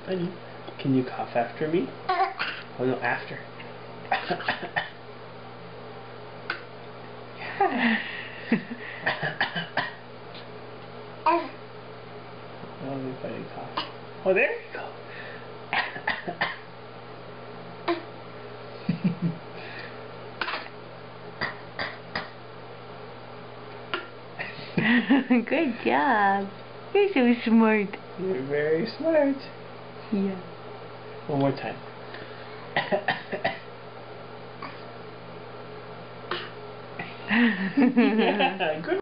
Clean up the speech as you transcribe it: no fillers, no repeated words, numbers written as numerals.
Honey, can you cough after me? Oh no, after. Oh, let me find a cough. Oh, there you go. Good job. You're so smart. You're very smart. Yeah. One more time. Yeah, good.